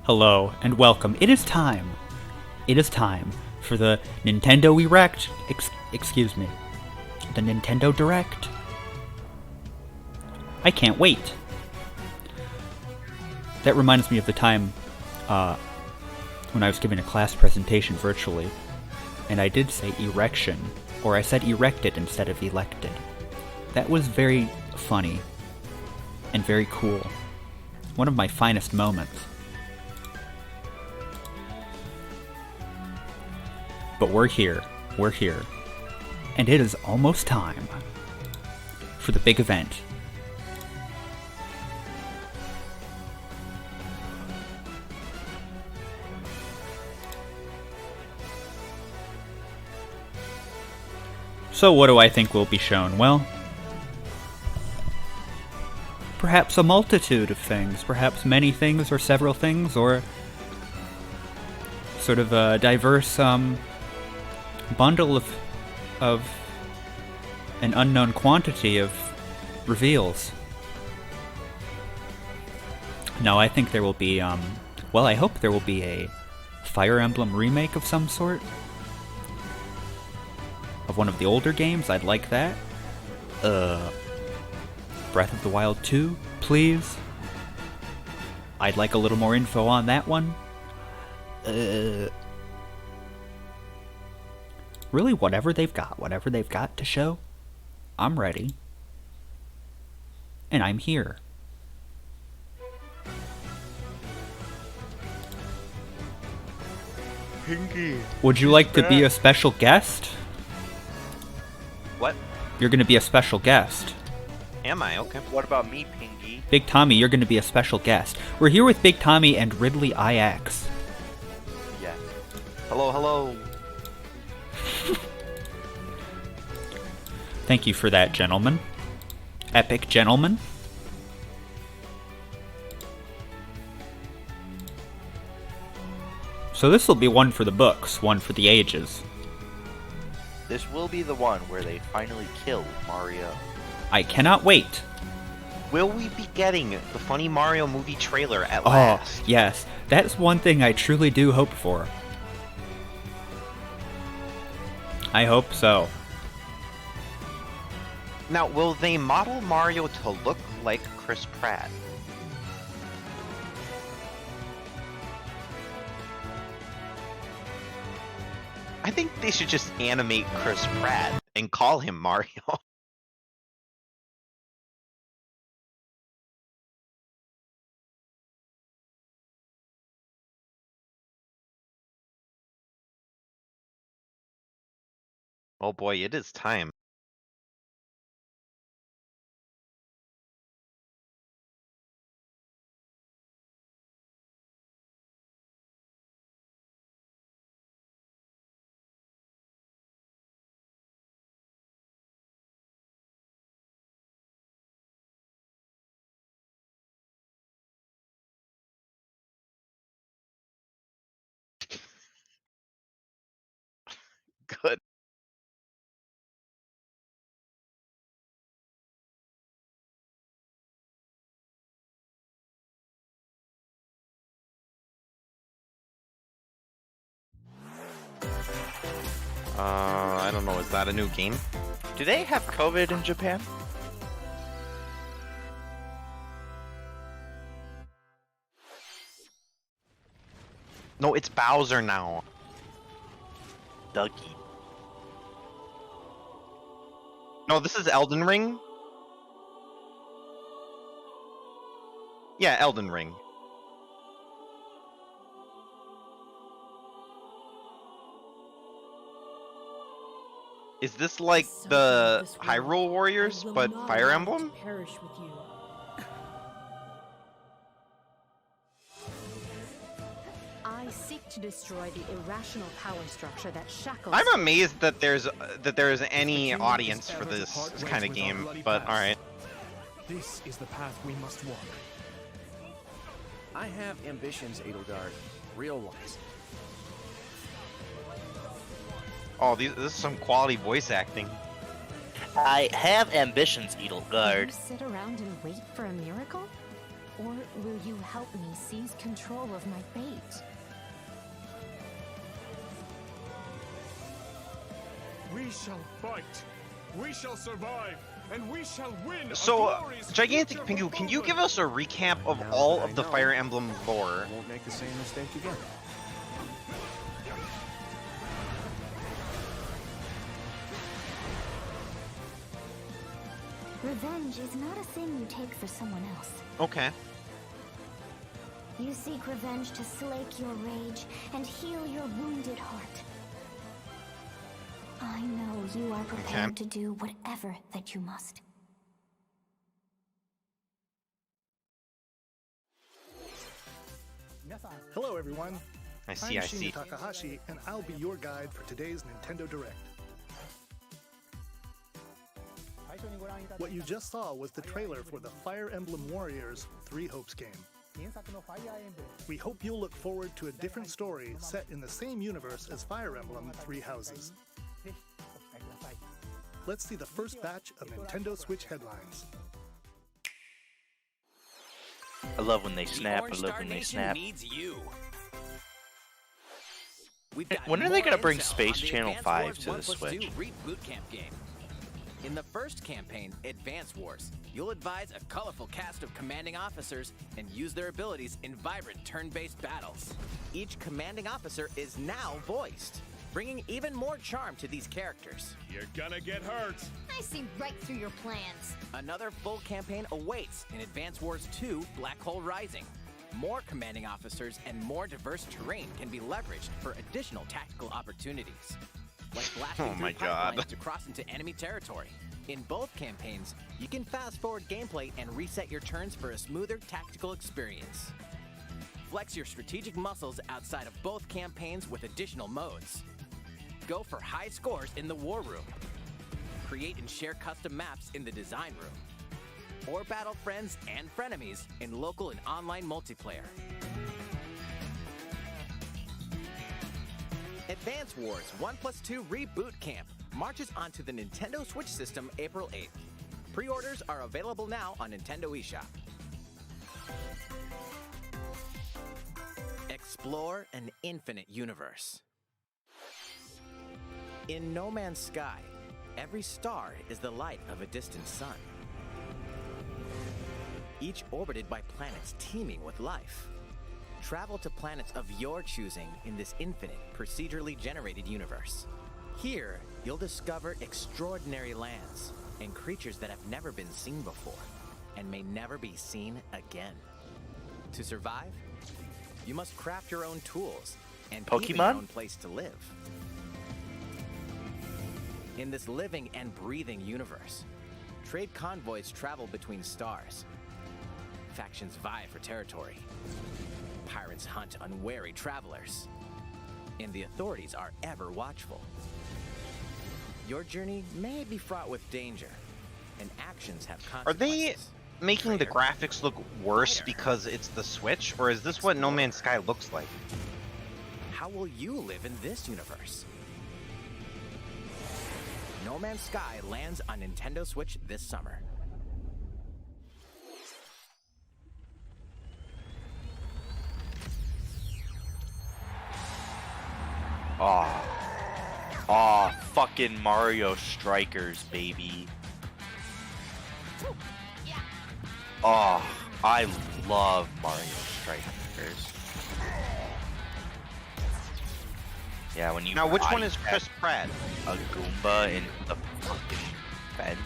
Hello and welcome. It is time. It is time for the Nintendo Erect. Excuse me. The Nintendo Direct. I can't wait. That reminds me of the time when I was giving a class presentation virtually, and I did say erection, or I said erected instead of elected. That was very funny and very cool. One of my finest moments. But we're here, and it is almost time for the big event. So what do I think will be shown? Well, perhaps a multitude of things, perhaps many things or several things, or sort of a diverse bundle of an unknown quantity of reveals. No, I think there will be, well, I hope there will be a Fire Emblem remake of some sort. Of one of the older games, I'd like that. Breath of the Wild 2, please. I'd like a little more info on that one. Really, whatever they've got to show, I'm ready. And I'm here. Pinky. Would you like to be a special guest? What? You're gonna be a special guest. Am I? Okay. What about me, Pinky? Big Tommy, you're gonna be a special guest. We're here with Big Tommy and Ridley IX. Yeah. Hello, hello. Thank you for that, gentlemen. Epic gentlemen. So this will be one for the books, one for the ages. This will be the one where they finally kill Mario. I cannot wait. Will we be getting the funny Mario movie trailer at last? Oh, yes. That's one thing I truly do hope for. I hope so. Now, will they model Mario to look like Chris Pratt? I think they should just animate Chris Pratt and call him Mario. Oh boy, it is time. Good. I don't know, is that a new game? Do they have COVID in Japan? No, it's Bowser now. Dougie. No, this is Elden Ring? Yeah, Elden Ring. Is this like the Hyrule Warriors, but Fire Emblem? I seek to destroy the irrational power structure that shackles. I'm amazed that there's any audience for this kind of game, but alright. This is the path we must walk. I have ambitions, Edelgard. Real ones. Oh, this is some quality voice acting. I have ambitions, Edelgard. Will you sit around and wait for a miracle? Or will you help me seize control of my fate? We shall fight. We shall survive. And we shall win. So, Gigantic Pingu, can you give us a recap of all of the Fire Emblem lore? Won't make the same mistake again. Revenge is not a thing you take for someone else. Okay. You seek revenge to slake your rage and heal your wounded heart. I know you are prepared to do whatever that you must. Hello everyone. I I'm see. Shinya Takahashi, and I'll be your guide for today's Nintendo Direct. What you just saw was the trailer for the Fire Emblem Warriors 3 Hopes game. We hope you'll look forward to a different story set in the same universe as Fire Emblem 3 Houses. Let's see the first batch of Nintendo Switch headlines. I love when they snap. I love when they snap. Needs you. When are they gonna bring Space Channel 5 to the Switch? Reboot Camp game. In the first campaign, Advance Wars, you'll advise a colorful cast of commanding officers and use their abilities in vibrant turn-based battles. Each commanding officer is now voiced, bringing even more charm to these characters. You're gonna get hurt. I see right through your plans. Another full campaign awaits in Advance Wars 2 Black Hole Rising. More commanding officers and more diverse terrain can be leveraged for additional tactical opportunities, like blasting Oh my through God. pipelines to cross into enemy territory. In both campaigns, you can fast-forward gameplay and reset your turns for a smoother tactical experience. Flex your strategic muscles outside of both campaigns with additional modes. Go for high scores in the War Room. Create and share custom maps in the Design Room. Or battle friends and frenemies in local and online multiplayer. Advance Wars 1+2 Reboot Camp marches onto the Nintendo Switch system April 8th. Pre-orders are available now on Nintendo eShop. Explore an infinite universe. In No Man's Sky, every star is the light of a distant sun, each orbited by planets teeming with life. Travel to planets of your choosing in this infinite, procedurally generated universe. Here, you'll discover extraordinary lands and creatures that have never been seen before and may never be seen again. To survive, you must craft your own tools and even your Pokemon? own place to live. In this living and breathing universe, trade convoys travel between stars. Factions vie for territory. Pirates hunt unwary travelers. And the authorities are ever watchful. Your journey may be fraught with danger, and actions have Are they consequences. making the Traitor, graphics look worse fighter, because it's the Switch, or is this what No Man's Sky looks like? How will you live in this universe? No Man's Sky lands on Nintendo Switch this summer. Oh, fucking Mario Strikers, baby. Oh, I love Mario Strikers. Yeah, when you Now, which one body is check Chris Pratt? a Goomba in the fucking fence.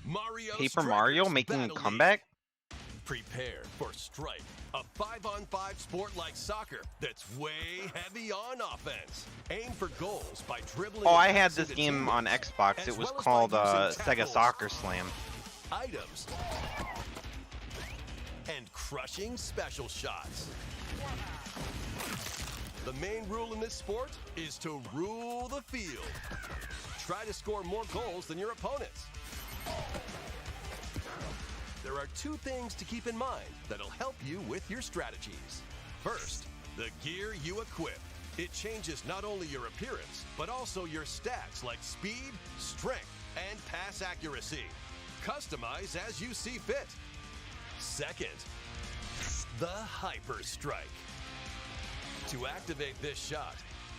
Mario Paper Strikers Mario making a Battle League. comeback? Prepare for Strike, a 5-on-5 sport like soccer that's way heavy on offense. Aim for goals by dribbling. Oh, and I had passing this to game on teammates, Xbox. as It was well as called by using Sega tackles, Soccer Slam. items, and crushing special shots. The main rule in this sport is to rule the field. Try to score more goals than your opponents. There are two things to keep in mind that'll help you with your strategies. First, the gear you equip. It changes not only your appearance, but also your stats like speed, strength, and pass accuracy. Customize as you see fit. Second, the Hyper Strike. To activate this shot,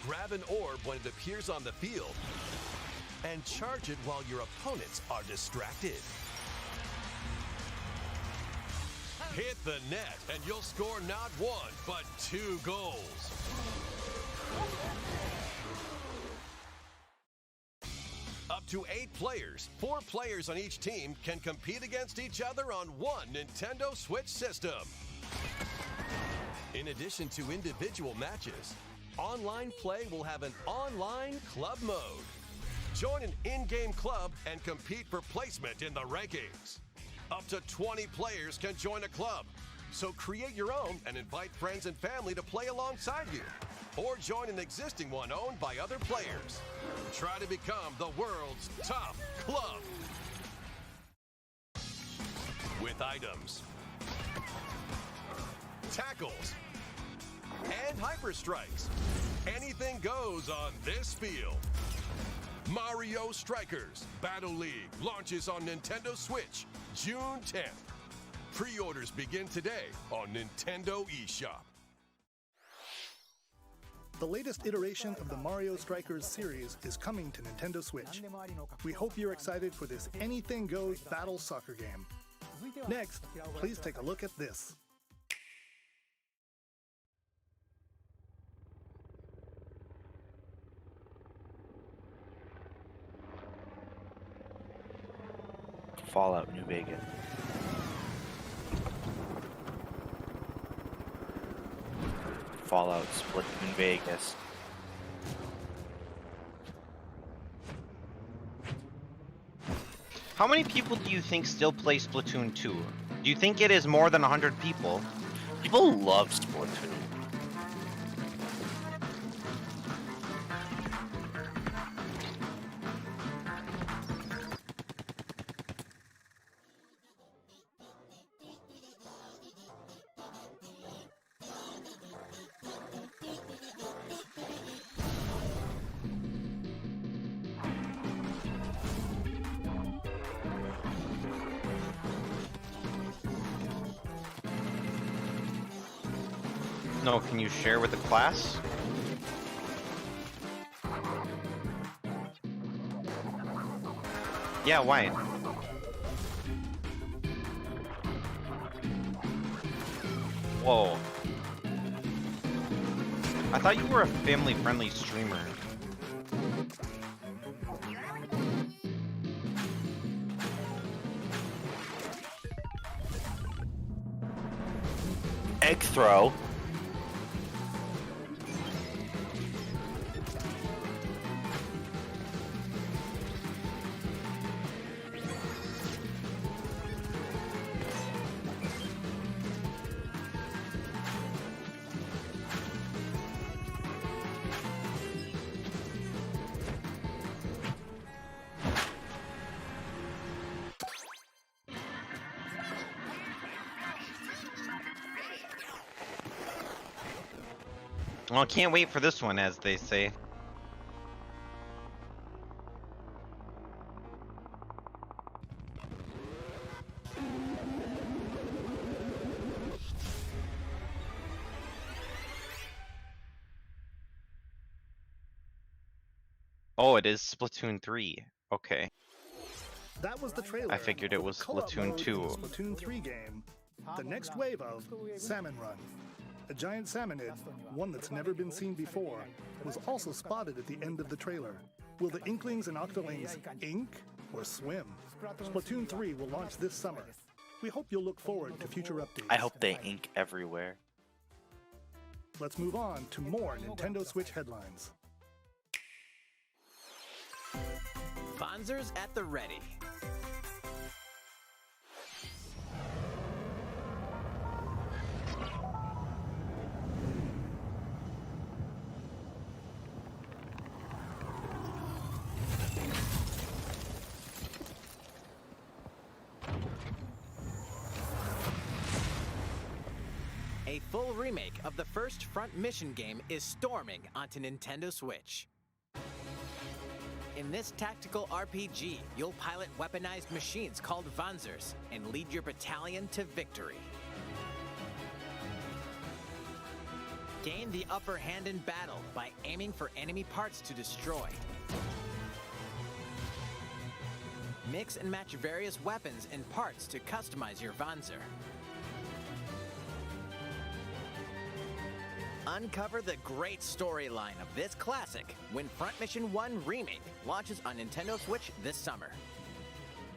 grab an orb when it appears on the field and charge it while your opponents are distracted. Hit the net and you'll score not one, but 2 goals. Up to 8 players, 4 players on each team can compete against each other on one Nintendo Switch system. In addition to individual matches, online play will have an online club mode. Join an in-game club and compete for placement in the rankings. Up to 20 players can join a club. So create your own and invite friends and family to play alongside you. Or join an existing one owned by other players. Try to become the world's top club. With items, tackles, and hyper strikes, anything goes on this field. Mario Strikers Battle League launches on Nintendo Switch June 10th. Pre-orders begin today on Nintendo eShop. The latest iteration of the Mario Strikers series is coming to Nintendo Switch. We hope you're excited for this anything goes battle soccer game. Next, please take a look at this. Fallout New Vegas. Fallout Splatoon Vegas. How many people do you think still play Splatoon 2? Do you think it is more than 100 people? People love Splatoon. No, can you share with the class? Yeah, why? Whoa. I thought you were a family-friendly streamer. Egg throw. Well, can't wait for this one, as they say. Oh, it is Splatoon 3. Okay. That was the trailer. I figured it for the was co-op Splatoon mode in 2. the Splatoon 3 game. The next wave of Salmon Run. A giant salmonid, one that's never been seen before, was also spotted at the end of the trailer. Will the Inklings and Octolings ink or swim? Splatoon 3 will launch this summer. We hope you'll look forward to future updates. I hope they ink everywhere. Let's move on to more Nintendo Switch headlines. Fonzers at the ready. A full remake of the first Front Mission game is storming onto Nintendo Switch. In this tactical RPG, you'll pilot weaponized machines called Fonzers and lead your battalion to victory. Gain the upper hand in battle by aiming for enemy parts to destroy. Mix and match various weapons and parts to customize your Fonzer. Uncover the great storyline of this classic when Front Mission 1 Remake launches on Nintendo Switch this summer.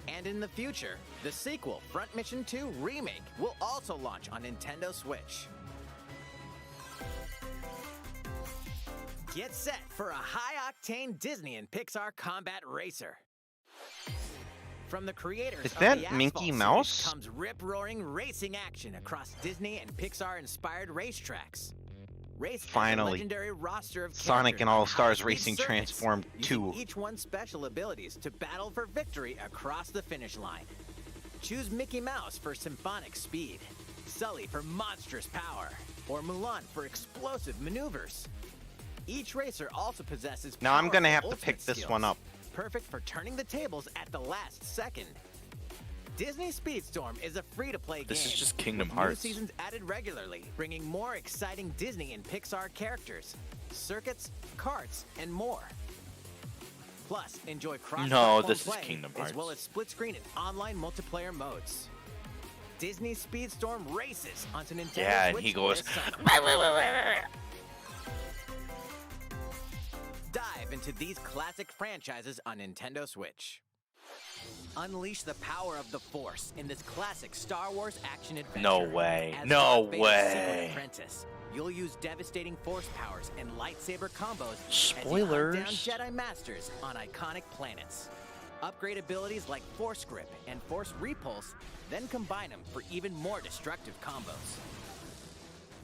And in the future, the sequel, Front Mission 2 Remake, will also launch on Nintendo Switch. Get set for a high-octane Disney and Pixar combat racer. From the creators Is of that the Minky Asphalt Mouse? series comes rip-roaring racing action across Disney and Pixar-inspired racetracks. Race Finally. a legendary roster of Sonic characters and on All-Stars high-speed Racing circuits, Transformed using 2. each one's special abilities to battle for victory across the finish line. Choose Mickey Mouse for symphonic speed, Sully for monstrous power, or Mulan for explosive maneuvers. Each racer also possesses Now I'm gonna have powerful to pick ultimate this one skills, up. perfect for turning the tables at the last second. Disney Speedstorm is a free-to-play game. This is just Kingdom with Hearts. New seasons added regularly, bringing more exciting Disney and Pixar characters, circuits, karts, and more. Plus, enjoy cross-platform this is play, Kingdom as well Hearts. as split-screen and online multiplayer modes. Disney Speedstorm races onto Nintendo Yeah, and Switch he goes, this summer. Dive into these classic franchises on Nintendo Switch. Unleash the power of the Force in this classic Star Wars action adventure. No way. As No Darth Vader's way. secret apprentice, you'll use devastating Force powers and lightsaber combos Spoilers. as you hunt down Jedi Masters on iconic planets. Upgrade abilities like Force Grip and Force Repulse, then combine them for even more destructive combos.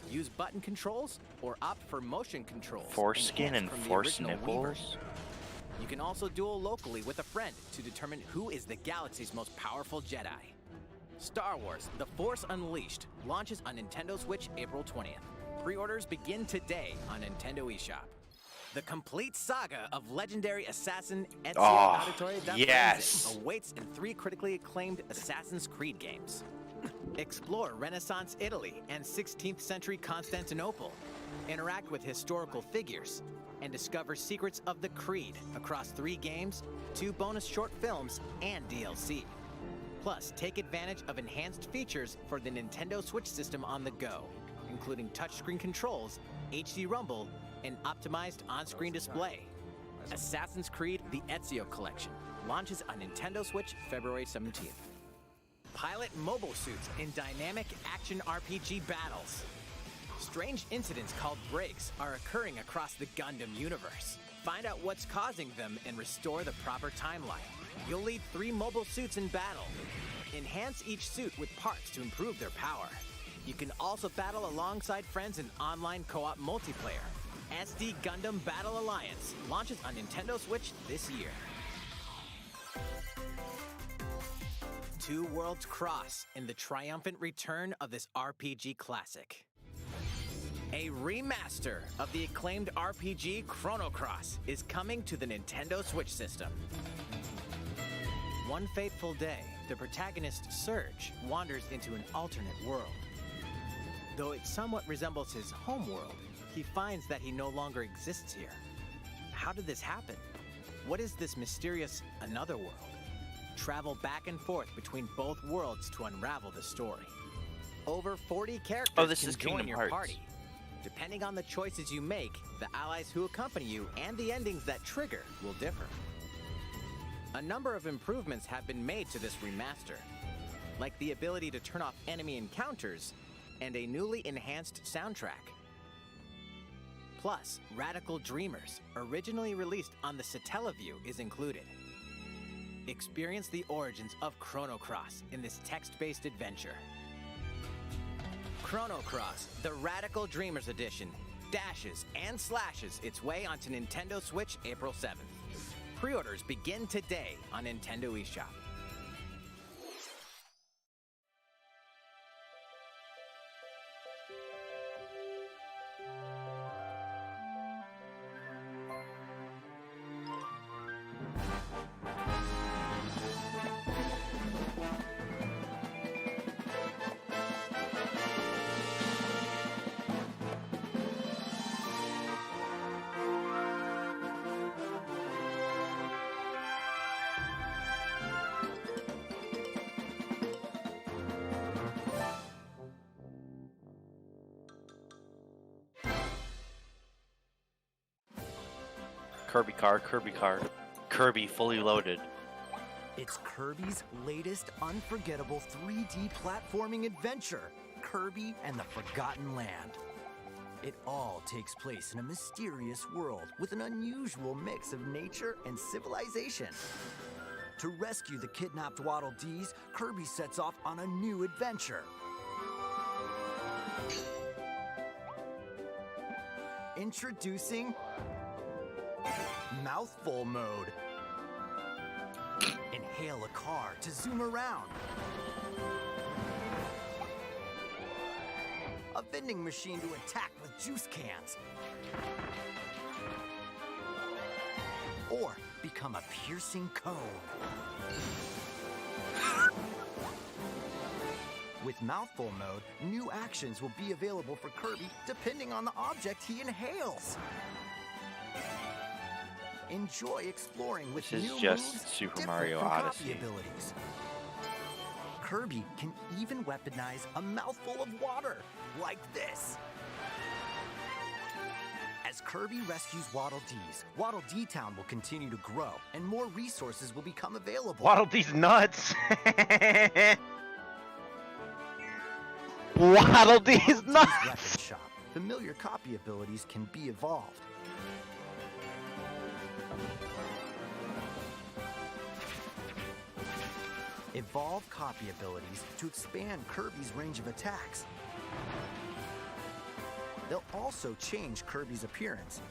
Use button controls or opt for motion controls. Foreskin enhanced and from the force original Wii version. nipples? You can also duel locally with a friend to determine who is the galaxy's most powerful Jedi. Star Wars: The Force Unleashed launches on Nintendo Switch April 20th. Pre-orders begin today on Nintendo eShop. The complete saga of legendary assassin Ezio Auditore da yes. Firenze awaits in 3 critically acclaimed Assassin's Creed games. Explore Renaissance Italy and 16th century Constantinople. Interact with historical figures and discover secrets of the Creed across 3 games, 2 bonus short films, and DLC. Plus, take advantage of enhanced features for the Nintendo Switch system on the go, including touchscreen controls, HD Rumble, and optimized on-screen display. Assassin's Creed: The Ezio Collection launches on Nintendo Switch February 17th. Pilot mobile suits in dynamic action RPG battles. Strange incidents called breaks are occurring across the Gundam universe. Find out what's causing them and restore the proper timeline. You'll lead 3 mobile suits in battle. Enhance each suit with parts to improve their power. You can also battle alongside friends in online co-op multiplayer. SD Gundam Battle Alliance launches on Nintendo Switch this year. Two worlds cross in the triumphant return of this RPG classic. A remaster of the acclaimed RPG Chrono Cross is coming to the Nintendo Switch system. One fateful day, the protagonist Surge wanders into an alternate world. Though it somewhat resembles his home world, he finds that he no longer exists here. How did this happen? What is this mysterious another world? Travel back and forth between both worlds to unravel the story. Over 40 characters this can is join Kingdom your Hearts. party. Depending on the choices you make, the allies who accompany you and the endings that trigger will differ. A number of improvements have been made to this remaster, like the ability to turn off enemy encounters and a newly enhanced soundtrack. Plus, Radical Dreamers, originally released on the Satellaview, is included. Experience the origins of Chrono Cross in this text-based adventure. Chrono Cross, the Radical Dreamers Edition, dashes and slashes its way onto Nintendo Switch April 7th. Pre-orders begin today on Nintendo eShop. Kirby car, Kirby car. Kirby fully loaded. It's Kirby's latest unforgettable 3D platforming adventure, Kirby and the Forgotten Land. It all takes place in a mysterious world with an unusual mix of nature and civilization. To rescue the kidnapped Waddle Dees, Kirby sets off on a new adventure. Introducing Mouthful Mode. Inhale a car to zoom around. A vending machine to attack with juice cans. Or become a piercing cone. With Mouthful Mode, new actions will be available for Kirby depending on the object he inhales. Enjoy exploring with This is new just moves Super different Mario from Odyssey. copy abilities. Kirby can even weaponize a mouthful of water, like this. As Kirby rescues Waddle Dees, Waddle Dee Town will continue to grow, and more resources will become available. Waddle Dee's nuts. Waddle Dee's Waddle Dee's nuts. Weapon Shop. Familiar copy abilities can be evolved. Evolve copy abilities to expand Kirby's range of attacks. They'll also change Kirby's appearance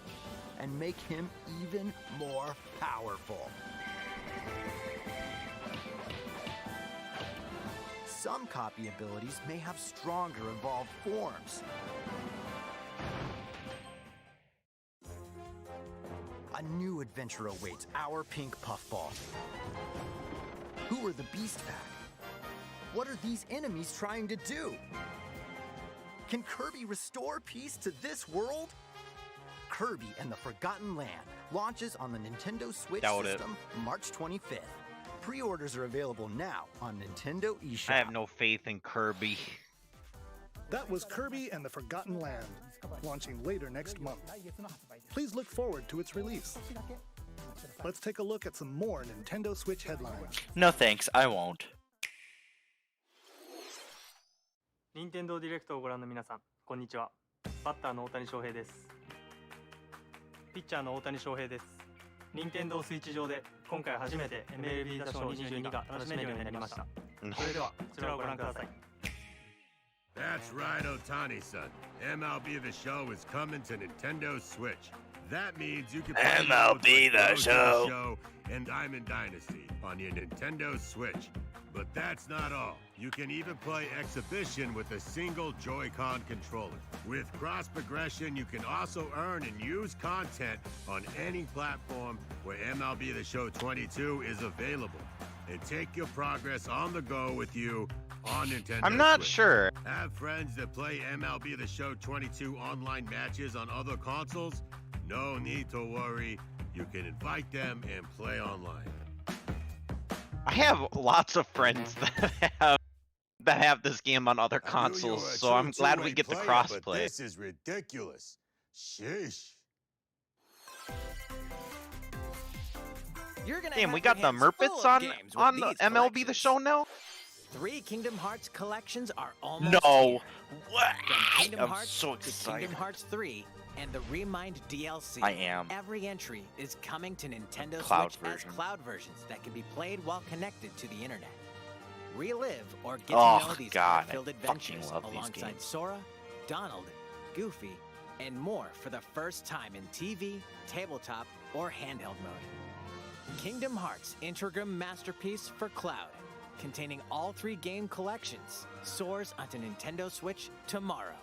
and make him even more powerful. Some copy abilities may have stronger evolved forms. A new adventure awaits our pink puffball. Who are the Beast Pack? What are these enemies trying to do? Can Kirby restore peace to this world? Kirby and the Forgotten Land launches on the Nintendo Switch Doubt it. system March 25th. Pre-orders are available now on Nintendo eShop. I have no faith in Kirby. That was Kirby and the Forgotten Land, launching later next month. Please look forward to its release. Let's take a look at some more Nintendo Switch headlines. No thanks, I won't. 任天堂ディレクトをご覧の皆さん、こんにちは。バッターの大谷翔平です。ピッチャーの大谷翔平です。任天堂スイッチ上で今回初めて MLB 打賞22が楽しめるようになりました。それではこちらをご覧ください。 That's right, Otani-san. MLB The Show is coming to Nintendo Switch. That means you can play MLB The Road to Show and Diamond Dynasty on your Nintendo Switch. But that's not all. You can even play Exhibition with a single Joy-Con controller. With cross progression, you can also earn and use content on any platform where MLB The Show 22 is available. And take your progress on the go with you on Nintendo I'm not Switch. sure. Have friends that play MLB The Show 22 online matches on other consoles? No need to worry. You can invite them and play online. I have lots of friends that have this game on other consoles, so I'm glad we get the crossplay. This is ridiculous. Sheesh. You're gonna Damn, have we your got the hands full Merpits of on games with the these MLB The collections. Show now? 3 Kingdom Hearts collections are almost No. here. What? From Kingdom I'm Hearts so to excited. Kingdom Hearts 3 and the Remind DLC. I am. Every entry is coming to Nintendo Cloud Switch version. as cloud versions that can be played while connected to the internet. Relive or get Oh, to know these God, I filled fucking adventures love these alongside games. Sora, Donald, Goofy, and more for the first time in TV, tabletop, or handheld mode. Kingdom Hearts Integrum Masterpiece for Cloud, containing all 3 game collections, soars onto Nintendo Switch tomorrow.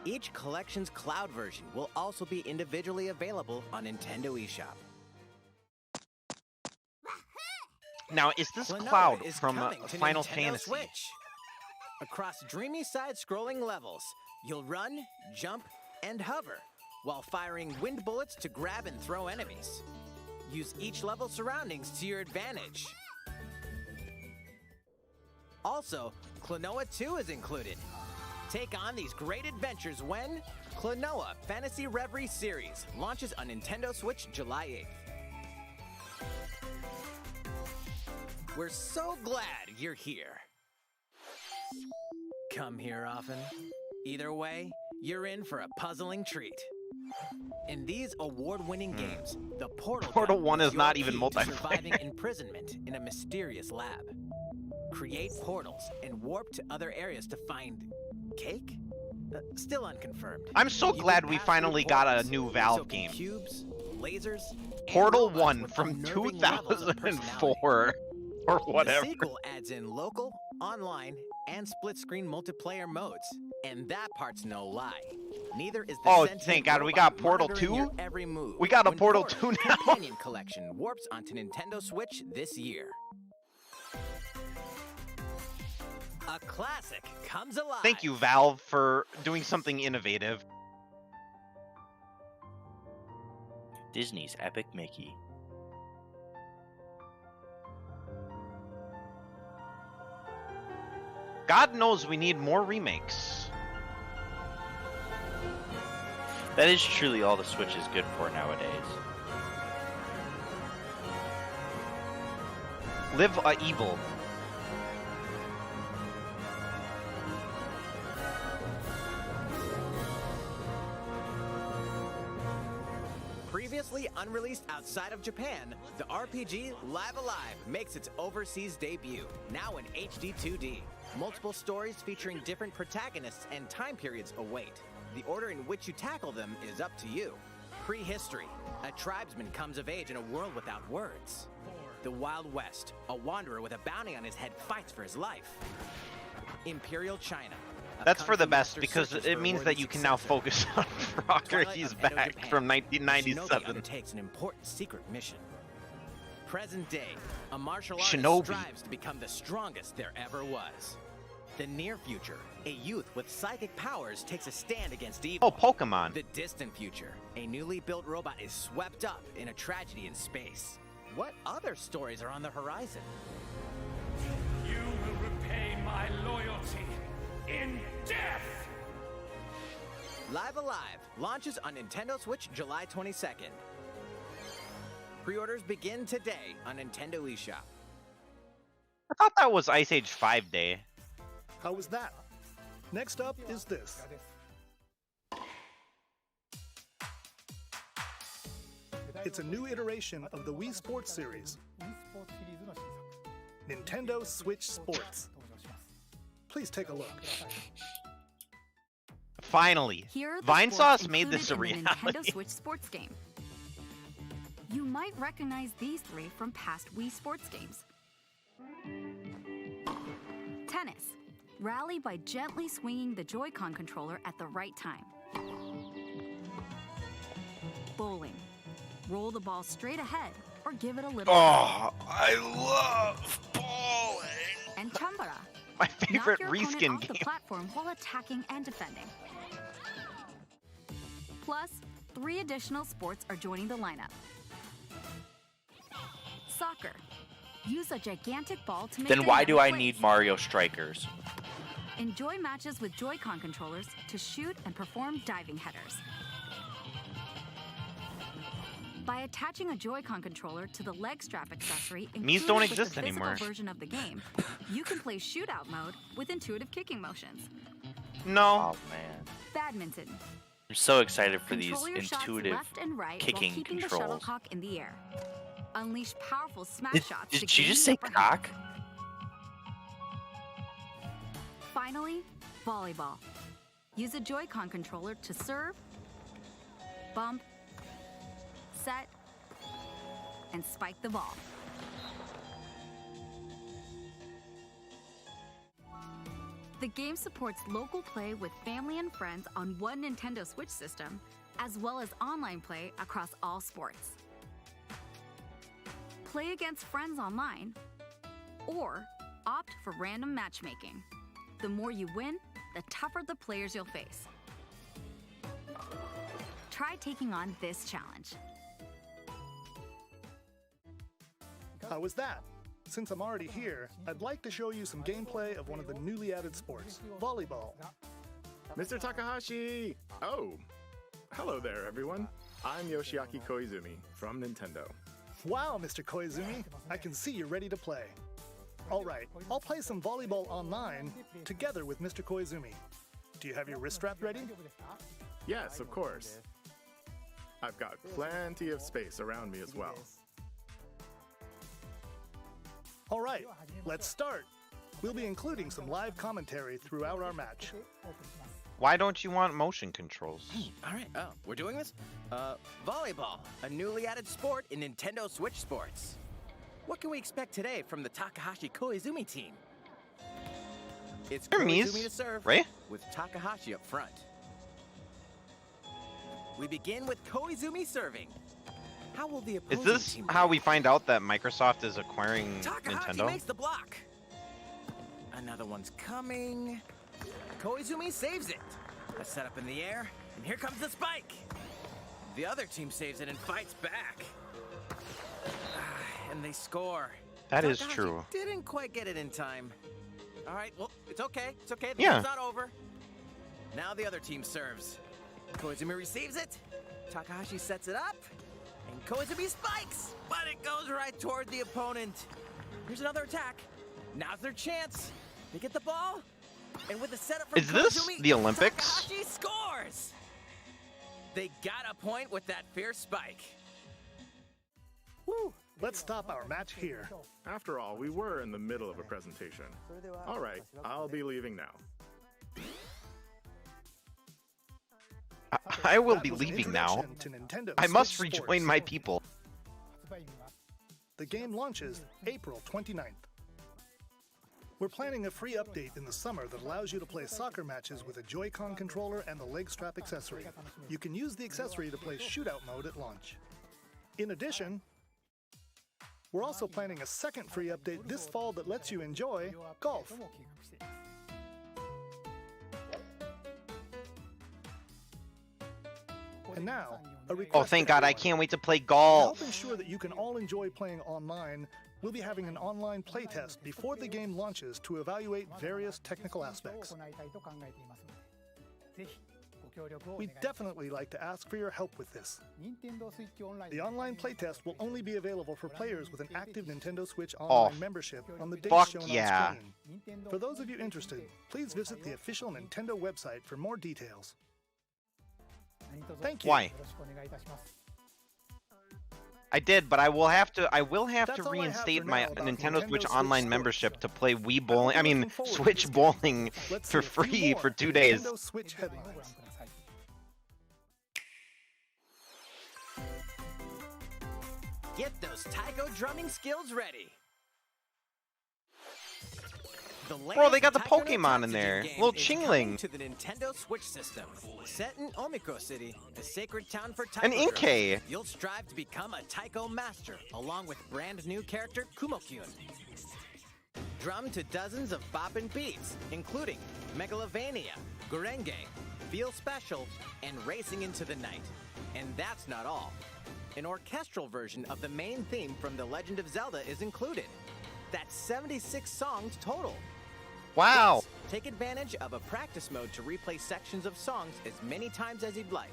Each collection's cloud version will also be individually available on Nintendo eShop. Now, is this Klonoa Cloud is from coming to Final Nintendo Fantasy? Switch. Across dreamy side-scrolling levels, you'll run, jump, and hover while firing wind bullets to grab and throw enemies. Use each level's surroundings to your advantage. Also, Klonoa 2 is included. Take on these great adventures when Klonoa Fantasy Reverie Series launches on Nintendo Switch July 8th. We're so glad you're here. Come here often. Either way, you're in for a puzzling treat. In these award-winning games, the Portal Gun 1 is your not even key to multiplayer. surviving imprisonment in a mysterious lab. Create portals and warp to other areas to find cake? Still unconfirmed. I'm so You glad can we pass finally through got a portals, new Valve soaking game. Cubes, lasers, and Portal robots 1 with from unnerving levels of personality. 2004 or whatever. The sequel adds in local, online, and split-screen multiplayer modes, and that part's no lie. Neither is the Oh, sentient thank God, we robot got Portal monitoring 2? your every move. We got a When Portal Portal 2 now. Companion Collection warps onto Nintendo Switch this year. A classic comes alive. Thank you, Valve, for doing something innovative. Disney's Epic Mickey. God knows we need more remakes. That is truly all the Switch is good for nowadays. Live Evil. Previously unreleased outside of Japan, the RPG Live Alive makes its overseas debut, now in HD 2D. Multiple stories featuring different protagonists and time periods await. The order in which you tackle them is up to you. Prehistory. A tribesman comes of age in a world without words. The Wild West. A wanderer with a bounty on his head fights for his life. Imperial China. That's for the best because it means that you can now focus on Frogger. He's back from Shinobi 1997. undertakes an important secret mission. Present day, a martial Shinobi. artist strives to become the strongest there ever was. The near future, a youth with psychic powers takes a stand against evil. Oh, Pokemon. The distant future, a newly built robot is swept up in a tragedy in space. What other stories are on the horizon? You will repay my loyalty in death! Live Alive launches on Nintendo Switch July 22nd. Pre-orders begin today on Nintendo eShop. I thought that was Ice Age 5 Day. How was that? Next up is this. It's a new iteration of the Wii Sports series. Nintendo Switch Sports. Please take a look. Finally, Here are the Vinesauce sports made this a included in the Nintendo reality. Switch sports game. You might recognize these three from past Wii sports games. Tennis. Rally by gently swinging the Joy-Con controller at the right time. Bowling. Roll the ball straight ahead or give it a little. Oh, I love bowling. And Chambara. My favorite Knock your opponent reskin off the game. platform while attacking and defending. Plus, 3 additional sports are joining the lineup. Soccer. Use a gigantic ball to make Then why do dynamic I plays. need Mario Strikers? Enjoy matches with Joy-Con controllers to shoot and perform diving headers. By attaching a Joy-Con controller to the leg strap accessory Mii's included don't with exist the physical anymore. version of the game, you can play shootout mode with intuitive kicking motions. No. Oh man, Badminton. I'm so excited for these Control your shots intuitive left and right kicking while keeping the controls. shuttlecock in the air. Unleash powerful smash Did, shots. to did she gain just the say upper hand. cock? Finally, volleyball. Use a Joy-Con controller to serve, bump, set, and spike the ball. The game supports local play with family and friends on one Nintendo Switch system, as well as online play across all sports. Play against friends online, or opt for random matchmaking. The more you win, the tougher the players you'll face. Try taking on this challenge. How was that? Since I'm already here, I'd like to show you some gameplay of one of the newly added sports, volleyball. Mr. Takahashi! Oh, hello there, everyone. I'm Yoshiaki Koizumi from Nintendo. Wow, Mr. Koizumi, I can see you're ready to play. All right, I'll play some volleyball online together with Mr. Koizumi. Do you have your wrist strap ready? Yes, of course. I've got plenty of space around me as well. All right, let's start. We'll be including some live commentary throughout our match. Why don't you want motion controls? All right, we're doing this? Volleyball, a newly added sport in Nintendo Switch Sports. What can we expect today from the Takahashi Koizumi team? It's Koizumi to serve, right? With Takahashi up front. We begin with Koizumi serving. How will the opposing Is this team how we find out that Microsoft is acquiring Takahashi Nintendo? makes the block. Another one's coming. Koizumi saves it. A setup in the air, and here comes the spike. The other team saves it and fights back. And they score. That is Takahashi true. Didn't quite get it in time. All right, well, it's okay. It's okay. The Yeah. game's not over. Now the other team serves. Koizumi receives it. Takahashi sets it up. And Koizumi spikes, but it goes right toward the opponent. Here's another attack. Now's their chance. They get the ball. And with a setup from Is this Koizumi, the Olympics? Takahashi scores. They got a point with that fierce spike. Woo! Let's stop our match here. After all, we were in the middle of a presentation. All right, I'll be leaving now. I will That be was an leaving now. introduction to Nintendo I must Switch rejoin Sports. my people. The game launches April 29th. We're planning a free update in the summer that allows you to play soccer matches with a Joy-Con controller and the leg strap accessory. You can use the accessory to play shootout mode at launch. In addition, we're also planning a second free update this fall that lets you enjoy golf. And now, a request. Oh, thank to God, I everyone. can't wait to play To golf. help ensure that you can all enjoy playing online, we'll be having an online playtest before the game launches to evaluate various technical aspects. We'd definitely like to ask for your help with this. The online playtest will only be available for players with an active Nintendo Switch Online membership on the dates fuck shown yeah. on screen. For those of you interested, please visit the official Nintendo website for more details. Thank you. Why? I did, but I will have to That's all I have reinstate for my now about Nintendo Nintendo Switch Switch Online Sports. membership to play Wii Bowling. I mean, looking forward to Switch this Bowling Let's for see a few free more for 2 days. Nintendo Switch headlines. Get those taiko drumming skills ready. The Bro, they latest got the Taiko no Pokemon in Tatsujin there. game Little is coming Chingling. to the Nintendo Switch system. Set in Omiko City, a sacred town for An taiko Inkay. drummers, you'll strive to become a taiko master, along with brand new character Kumo-kyun. Drum to dozens of boppin' beats, including Megalovania, Gurenge, Feel Special, and Racing into the Night. And that's not all. An orchestral version of the main theme from The Legend of Zelda is included. That's 76 songs total. Wow. Plus, take advantage of a practice mode to replay sections of songs as many times as you'd like.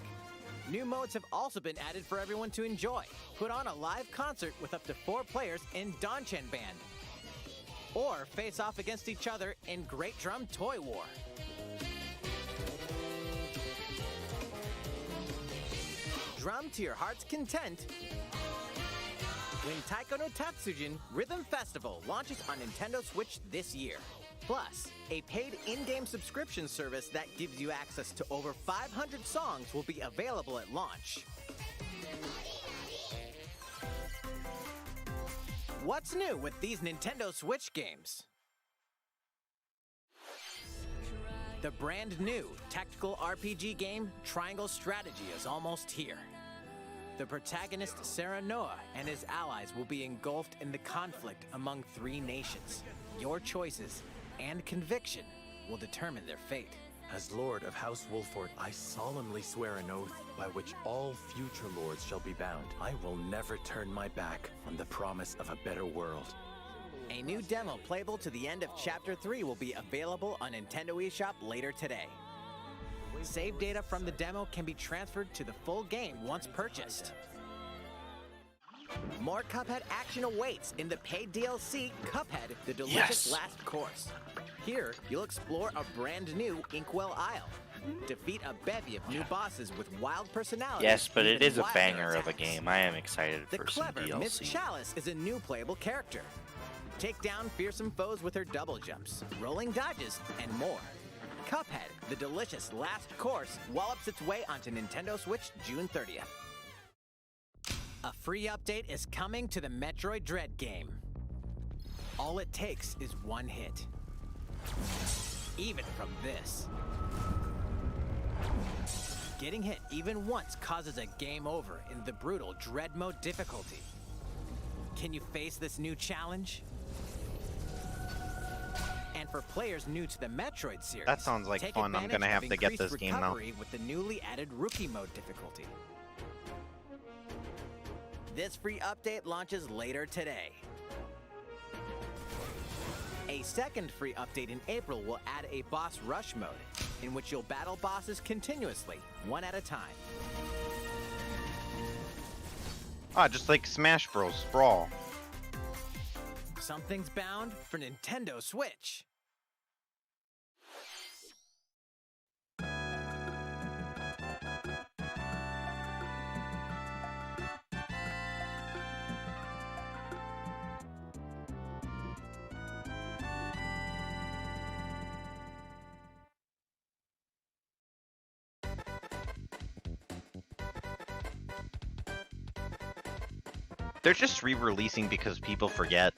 New modes have also been added for everyone to enjoy. Put on a live concert with up to 4 players in Donchen Band. Or face off against each other in Great Drum Toy War. Drum to your heart's content when Taiko no Tatsujin Rhythm Festival launches on Nintendo Switch this year. Plus, a paid in-game subscription service that gives you access to over 500 songs will be available at launch. What's new with these Nintendo Switch games? The brand new tactical RPG game Triangle Strategy is almost here. The protagonist Sarah Noah and his allies will be engulfed in the conflict among 3 nations. Your choices and conviction will determine their fate. As Lord of House Wolford, I solemnly swear an oath by which all future lords shall be bound. I will never turn my back on the promise of a better world. A new demo playable to the end of Chapter 3 will be available on Nintendo eShop later today. Save data from the demo can be transferred to the full game once purchased. More Cuphead action awaits in the paid DLC, Cuphead, The Delicious Yes. Last Course. Here, you'll explore a brand new Inkwell Isle. Defeat a bevy of new bosses with wild personalities. Yes, but it even is a wilder banger of a attacks. game. I am excited The for some clever Miss DLC. Chalice is a new playable character. Take down fearsome foes with her double jumps, rolling dodges, and more. Cuphead, the delicious last course, wallops its way onto Nintendo Switch June 30th. A free update is coming to the Metroid Dread game. All it takes is one hit. Even from this. Getting hit even once causes a game over in the brutal Dread Mode difficulty. Can you face this new challenge? And for players new to the Metroid series, That sounds like take fun. I'm advantage gonna of have to get increased this game now. recovery with the newly added Rookie Mode difficulty. This free update launches later today. A second free update in April will add a boss rush mode, in which you'll battle bosses continuously, one at a time. Ah, just like Smash Bros. Brawl. Something's bound for Nintendo Switch. They're just re-releasing because people forget.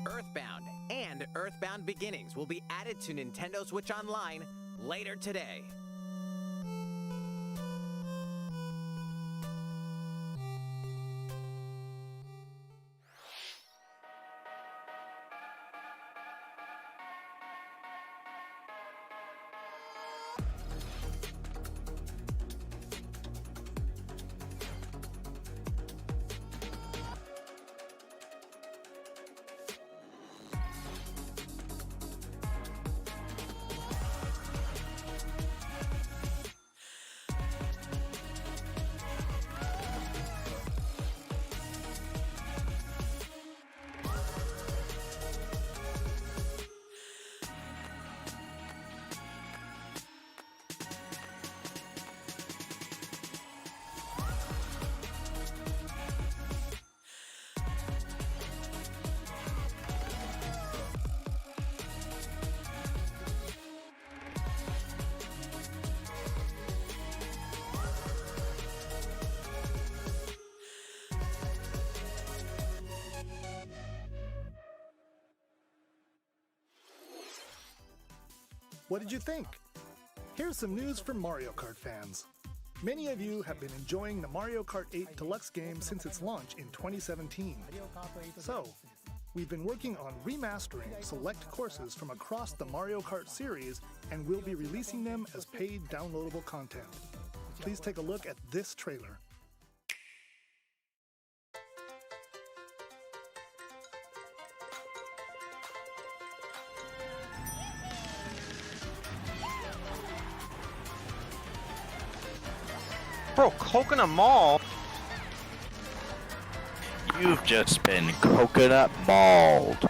Earthbound and Earthbound Beginnings will be added to Nintendo Switch Online later today. What did you think? Here's some news for Mario Kart fans. Many of you have been enjoying the Mario Kart 8 Deluxe game since its launch in 2017. So, we've been working on remastering select courses from across the Mario Kart series, and we'll be releasing them as paid downloadable content. Please take a look at this trailer. Bro, Coconut Mall? You've just been coconut mauled.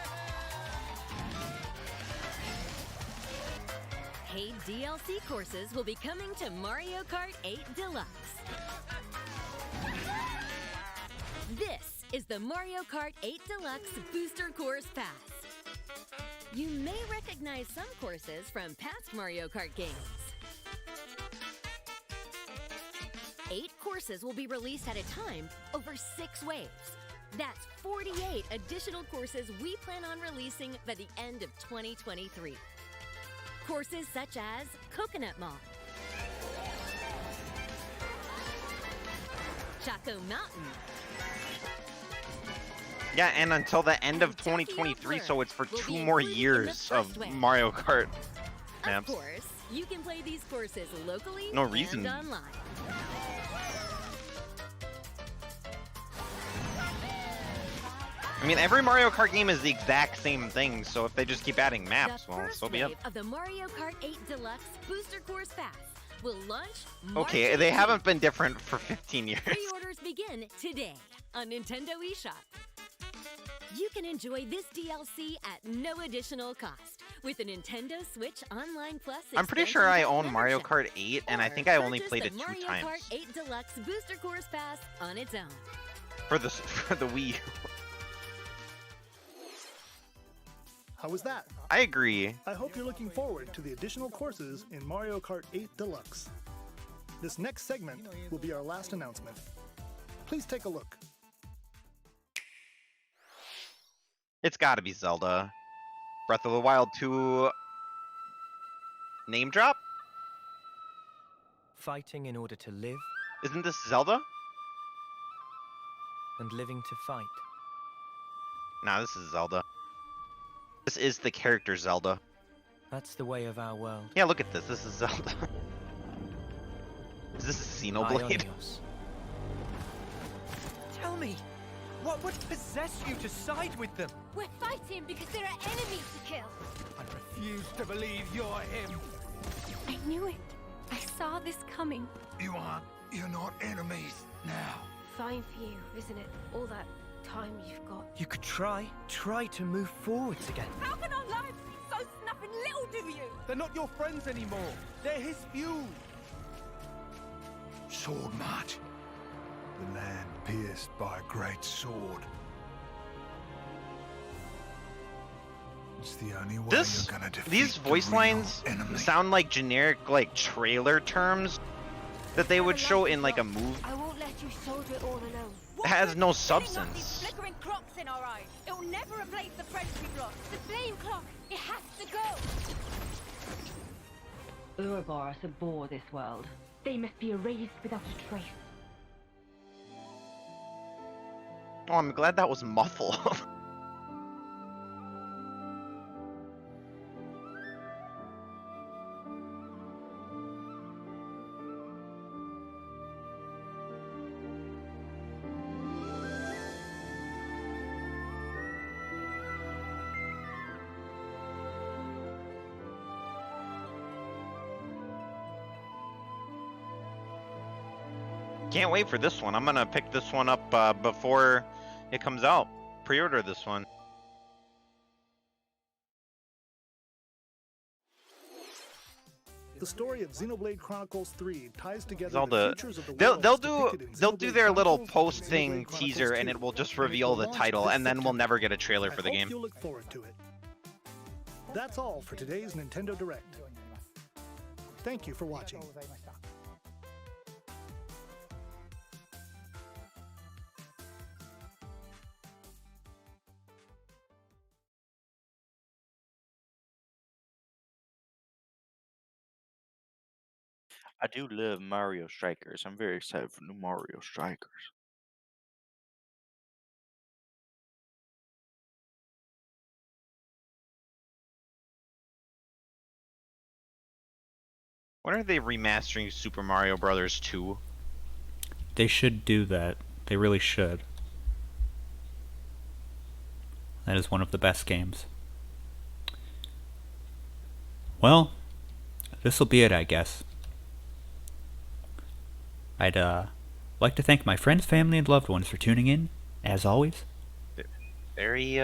Paid DLC courses will be coming to Mario Kart 8 Deluxe. This is the Mario Kart 8 Deluxe Booster Course Pass. You may recognize some courses from past Mario Kart games. 8 courses will be released at a time over 6 waves. That's 48 additional courses we plan on releasing by the end of 2023. Courses such as Coconut Mall, Chaco Mountain, Yeah, and until the end of 2023, so it's for 2 more years of Mario Kart maps. Of course, you can play these courses locally No reason. and online. I mean, every Mario Kart game is the exact same thing, so if they just keep adding maps, well, so be it. Wave of the Mario Kart 8 Deluxe Booster Course Pass will launch Okay, March they 18th. haven't been different for 15 years. Pre-orders begin today on Nintendo eShop. You can enjoy this DLC at no additional cost with a Nintendo Switch Online Plus. I'm pretty sure I own Mario Kart 8, and I think I only Purchase played the it 2 Mario times. Kart 8 Deluxe Booster Course Pass on its own. For the Wii U. How was that? I agree. I hope you're looking forward to the additional courses in Mario Kart 8 Deluxe. This next segment will be our last announcement. Please take a look. It's gotta be Zelda. Breath of the Wild 2 name drop? Fighting in order to live, Isn't this Zelda? and living to fight. Nah, this is Zelda. This is the character Zelda. That's the way of our world. Yeah, look at this. This is Zelda. Is this Xenoblade? Ionios. Tell me, what would possess you to side with them? We're fighting because there are enemies to kill. I refuse to believe you're him. I knew it. I saw this coming. You're not enemies now. Fine for you, isn't it? All that time you've got. You could try to move forwards again. How can our lives be so snuffing little to you? They're not your friends anymore. They're his fuel. Sword march. The land pierced by a great sword. It's the only way This, you're gonna defeat these voice the real lines enemy. sound like generic, like, trailer terms that they would show in, like, a movie. I won't let you soldier it all alone. It has no These substance. flickering clocks in our eyes. It will never replace the friends we've lost. The flame clock. It has to go. Ouroboros abhor this world. They must be erased without a trace. Oh, I'm glad that was muffled. Can't wait for this one. I'm gonna pick this one up before it comes out. Pre-order this one. The story of Xenoblade Chronicles 3 ties together the Zelda. features of the They'll worlds do depicted in they'll do Xenoblade their little Chronicles post and thing Xenoblade Chronicles teaser, and 2, it will just and it reveal will the launch title, this and then we'll September. never get a trailer for the I hope game. you look forward to it. That's all for today's Nintendo Direct. Thank you for watching. I do love Mario Strikers. I'm very excited for new Mario Strikers. When are they remastering Super Mario Brothers 2? They should do that. They really should. That is one of the best games. Well, this'll be it, I guess. I'd like to thank my friends, family, and loved ones for tuning in, as always. Very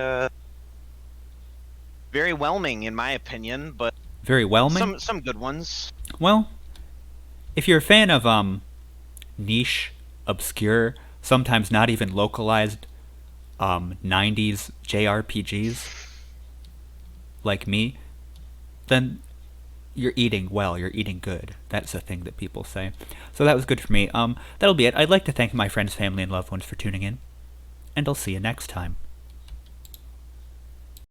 very whelming in my opinion, but Very whelming. some good ones. Well, if you're a fan of niche, obscure, sometimes not even localized 90s JRPGs like me, then you're eating well, you're eating good. That's a thing that people say. So that was good for me. That'll be it. I'd like to thank my friends, family, and loved ones for tuning in. and I'll see you next time.